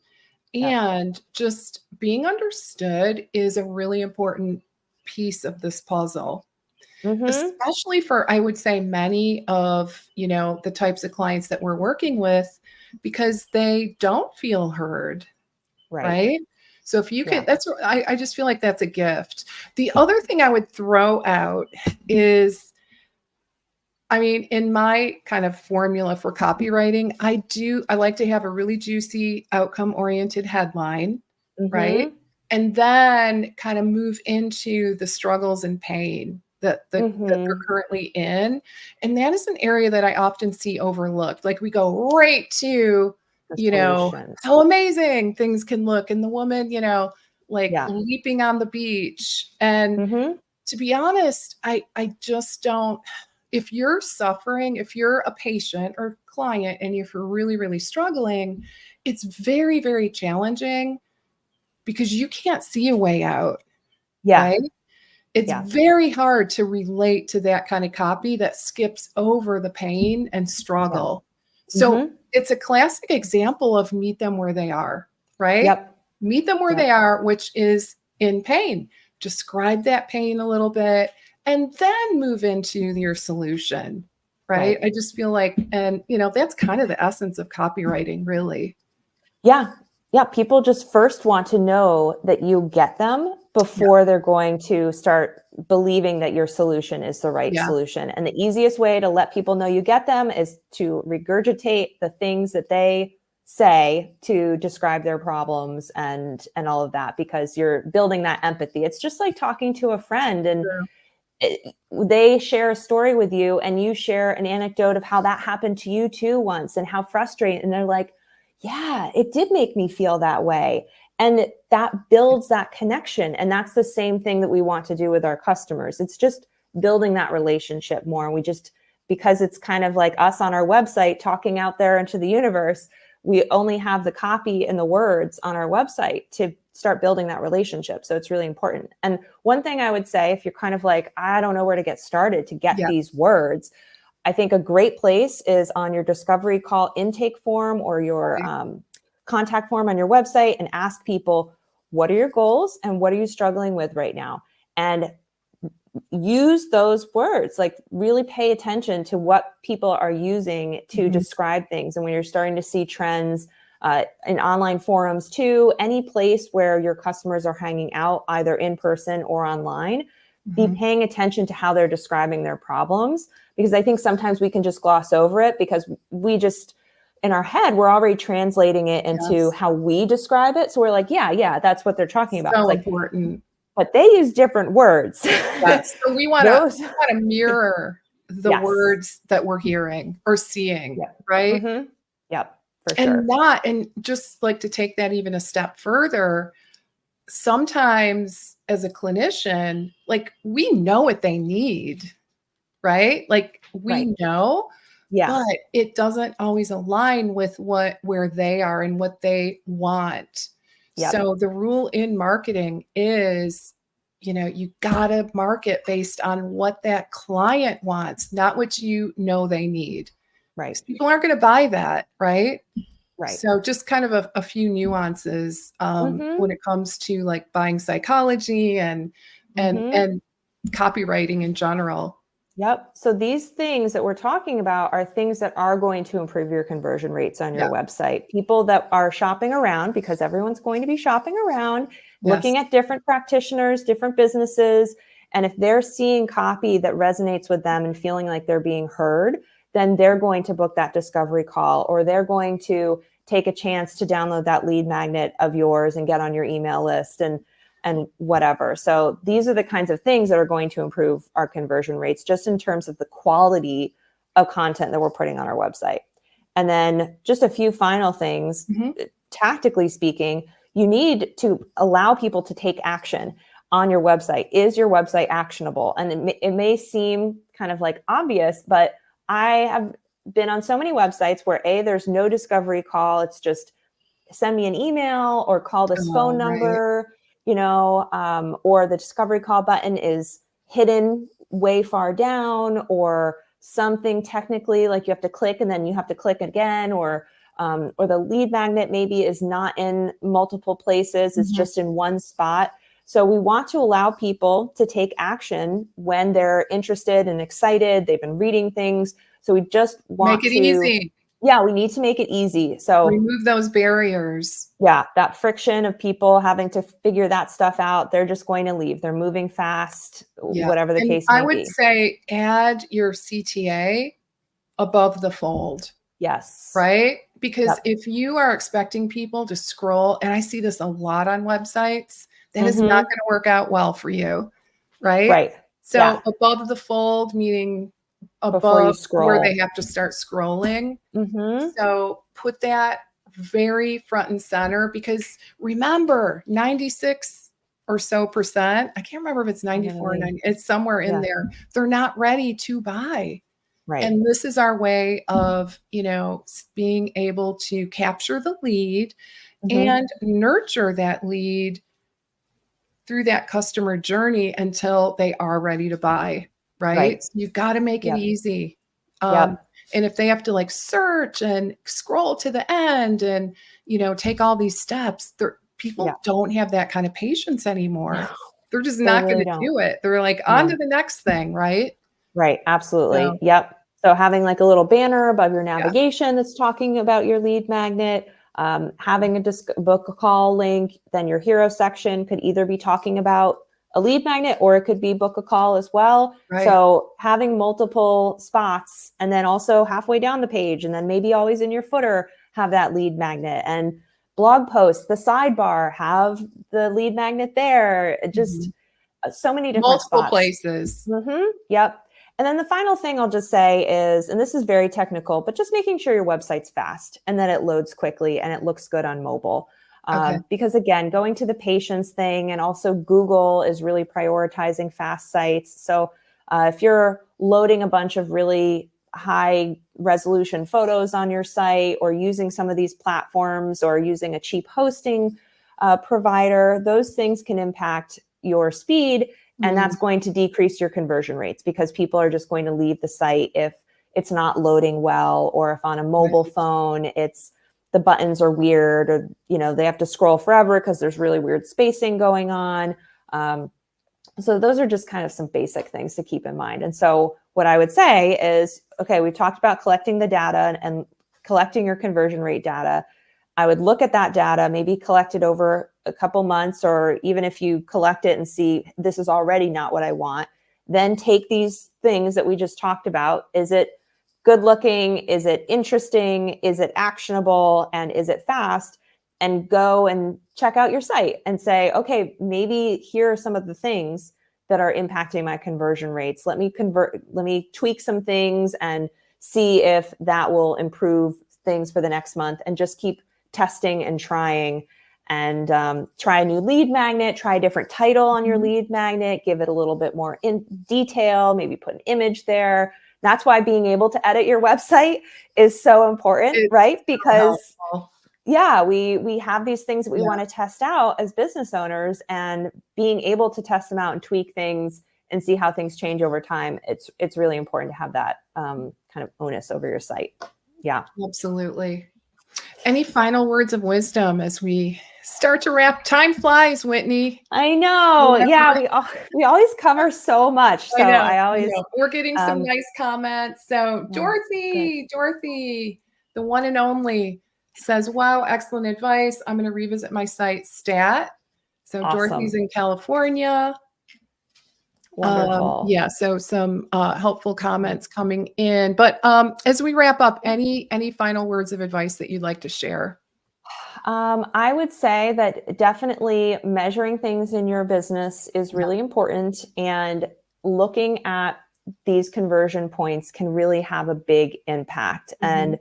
Yep. And just being understood is a really important piece of this puzzle, Mm-hmm. especially for, I would say, many of, the types of clients that we're working with, because they don't feel heard, Right. right? So if you Yeah. could, I just feel like that's a gift. The other thing I would throw out is, I mean, in my kind of formula for copywriting, I like to have a really juicy outcome oriented headline, right? Mm-hmm. And then kind of move into the struggles and pain that they're Mm-hmm. currently in. And that is an area that I often see overlooked. Like, we go right to, The solution. how amazing things can look. And the woman, like Yeah. leaping on the beach. And Mm-hmm. to be honest, I just don't. If you're suffering, if you're a patient or client, and if you're really, really struggling, it's very, very challenging because you can't see a way out, Yeah. right? It's Yeah. very hard to relate to that kind of copy that skips over the pain and Yeah. struggle. So Mm-hmm. it's a classic example of meet them where they are, right? Yep. Meet them where Yep. they are, which is in pain. Describe that pain a little bit and then move into your solution, right? Right. I just feel like, and that's kind of the essence of copywriting, really. Yeah. Yeah. People just first want to know that you get them Yeah. before they're going to start believing that your solution is the right Yeah. solution. And the easiest way to let people know you get them is to regurgitate the things that they say to describe their problems and all of that, because you're building that empathy. It's just like talking to a friend, and True. they share a story with you and you share an anecdote of how that happened to you too once and how frustrating. And they're like, yeah, it did make me feel that way. And that builds that connection. And that's the same thing that we want to do with our customers. It's just building that relationship more. And we just, because it's kind of like us on our website talking out there into the universe, we only have the copy and the words on our website to start building that relationship. So it's really important. And one thing I would say, if you're kind of like, I don't know where to get started to get Yeah. these words, I think a great place is on your discovery call intake form or your contact form on your website, and ask people, what are your goals and what are you struggling with right now? And use those words, like really pay attention to what people are using to Mhm. describe things. And when you're starting to see trends in online forums too, any place where your customers are hanging out, either in person or online, be Mhm. paying attention to how they're describing their problems. Because I think sometimes we can just gloss over it because we just, in our head, we're already translating it into Yes. how we describe it. So we're like, yeah, that's what they're talking about. It's So like, important. but they use different words. Yes. So we wanna Those, we wanna mirror the yes. words that we're hearing or seeing, Yep. right? Mm-hmm. Yep, for And sure. just like to take that even a step further, sometimes as a clinician, like, we know what they need, right? Like, Right. we know, Yeah. but it doesn't always align with where they are and what they want. Yep. So the rule in marketing is, you gotta market based on what that client wants, not what you know they need. Right. 'Cause people aren't gonna buy that, right? Right. So just kind of a few nuances Mm-hmm. when it comes to like buying psychology and Mm-hmm. and copywriting in general. Yep. So these things that we're talking about are things that are going to improve your conversion rates on your Yeah. website. People that are shopping around, because everyone's going to be shopping around, Yes. looking at different practitioners, different businesses. And if they're seeing copy that resonates with them and feeling like they're being heard, then they're going to book that discovery call, or they're going to take a chance to download that lead magnet of yours and get on your email list and whatever. So these are the kinds of things that are going to improve our conversion rates just in terms of the quality of content that we're putting on our website. And then just a few final things, Mhm. tactically speaking, you need to allow people to take action on your website. Is your website actionable? And it may seem kind of like obvious, but I have been on so many websites where there's no discovery call. It's just send me an email or call this phone Oh, right. number, or the discovery call button is hidden way far down, or something technically like you have to click and then you have to click again, or the lead magnet maybe is not in multiple places, it's Mhm. just in one spot. So we want to allow people to take action when they're interested and excited, they've been reading things. So we just Make want it to, easy. yeah, we need to make it easy. So Remove those barriers. yeah, that friction of people having to figure that stuff out, they're just going to leave. They're moving fast, Yeah. whatever the And case I may would be. say add your CTA above the fold, Yes. right? Because Yep. if you are expecting people to scroll, and I see this a lot on websites, that is not Mm-hmm. going to work out well for you, right? Right. So Yeah. above the fold, meaning Before you above where they scroll. have to start scrolling. Mm-hmm. So put that very front and center because remember, 96 or so percent, I can't remember if it's They're gonna 94 or leave. 90, it's somewhere in Yeah. there. They're not ready to buy. Right. And this is our way of, being able to capture the lead Mm-hmm. and nurture that lead through that customer journey until they are ready to buy, right? Right. So you've got to make it Yep. easy. Um, Yep. and if they have to like search and scroll to the end and take all these steps, Yeah. people don't have that kind of patience No, anymore. They're just they not going really to don't. do it. They're like on to No. the next thing, right? Right. So Absolutely. Yep. So having like a little banner above your yeah, navigation that's talking about your lead magnet, having a book a call link, then your hero section could either be talking about a lead magnet or it could be book a call as well. right. So having multiple spots, and then also halfway down the page, and then maybe always in your footer, have that lead magnet. And blog posts, the sidebar, have the lead magnet there. Just Mhm. so many different Multiple spots. places. Yep. And then the final thing I'll just say is, and this is very technical, but just making sure your website's fast and that it loads quickly and it looks good on mobile. Okay. Because again, going to the patience thing, and also Google is really prioritizing fast sites. So if you're loading a bunch of really high resolution photos on your site, or using some of these platforms, or using a cheap hosting provider, those things can impact your speed, and Mm, that's going to decrease your conversion rates because people are just going to leave the site if it's not loading well, or if on a mobile right. phone it's the buttons are weird, or they have to scroll forever because there's really weird spacing going on. So those are just kind of some basic things to keep in mind. And so what I would say is, okay, we talked about collecting the data and collecting your conversion rate data. I would look at that data, maybe collect it over a couple months, or even if you collect it and see this is already not what I want, then take these things that we just talked about. Is it good looking? Is it interesting? Is it actionable? And is it fast? And go and check out your site and say, okay, maybe here are some of the things that are impacting my conversion rates. Let me tweak some things and see if that will improve things for the next month, and just keep testing and trying. And try a new lead magnet, try a different title on your Mhm. lead magnet, give it a little bit more in detail, maybe put an image there. That's why being able to edit your website is so important, It's right? so Because helpful. yeah, we have these things that we Yeah, want to test out as business owners, and being able to test them out and tweak things and see how things change over time. It's really important to have that kind of onus over your site. Yeah. absolutely. Any final words of wisdom as we start to wrap? Time flies, Whitney. I know. Yeah, we always cover so much. I So know, I I always know. We're getting some nice comments. So yeah, good. Dorothy, the one and only, says, wow, excellent advice. I'm going to revisit my site stat. So Dorothy's Awesome. in California. Wonderful. Yeah, so some helpful comments coming in. But as we wrap up, any final words of advice that you'd like to share? I would say that definitely measuring things in your business is really important, and looking at these conversion points can really have a big impact. Mhm. And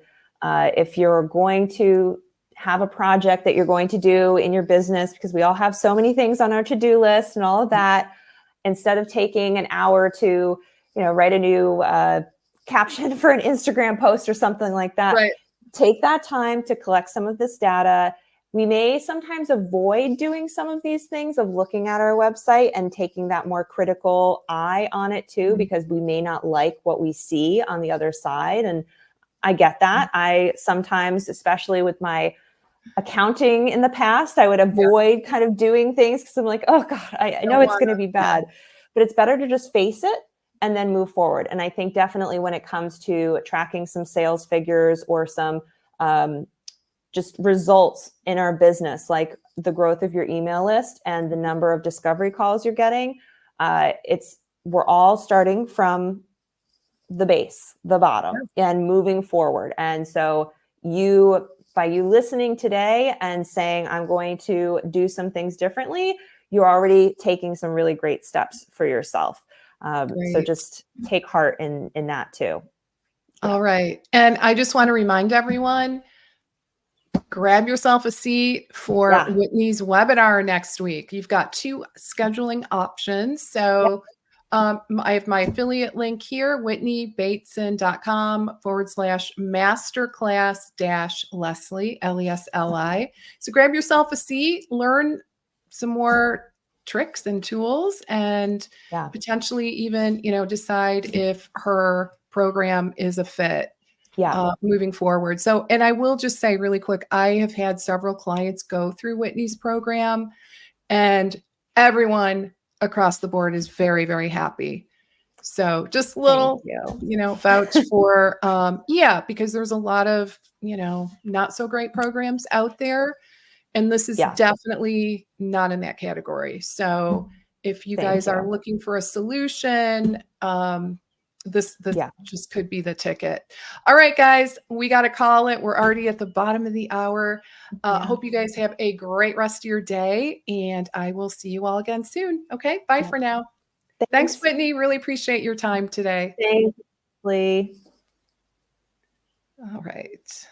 if you're going to have a project that you're going to do in your business, because we all have so many things on our to-do list and all of that, instead of taking an hour to, write a new caption for an Instagram post or something like that, Right. take that time to collect some of this data. We may sometimes avoid doing some of these things of looking at our website and taking that more critical eye on it too, because we may not like what we see on the other side. And I get that. I sometimes, especially with my accounting in the past, I would avoid kind of doing things because I'm like, oh God, I know Don't it's wanna, going to be yeah. bad. But it's better to just face it and then move forward. And I think definitely when it comes to tracking some sales figures or some just results in our business, like the growth of your email list and the number of discovery calls you're getting, we're all starting from the base, the bottom, and moving forward. And so by you listening today and saying, I'm going to do some things differently, you're already taking some really great steps for yourself. So Great. just take heart in that too. Yeah. All right. And I just want to remind everyone, grab yourself a seat for Yeah. Whitney's webinar next week. You've got 2 scheduling options. So I have my affiliate link here, whitneybateson.com/masterclass-Leslie, Lesli. So grab yourself a seat, learn some more tricks and tools, and Yeah. potentially even, decide if her program is a fit. Yeah. Moving forward. So, and I will just say really quick, I have had several clients go through Whitney's program, and everyone across the board is very, very happy. So just Thank little, you. vouch for, yeah, because there's a lot of, not so great programs out there. And this is Yeah. definitely not in that category. So if you Thank guys are you. looking for a solution, this Yeah. just could be the ticket. All right, guys, we got to call it. We're already at the bottom of the hour. Yeah. Hope you guys have a great rest of your day, and I will see you all again soon. Okay, bye for now. Thanks, Thanks. Whitney. Really appreciate your time today. Thanks, Lee. All right.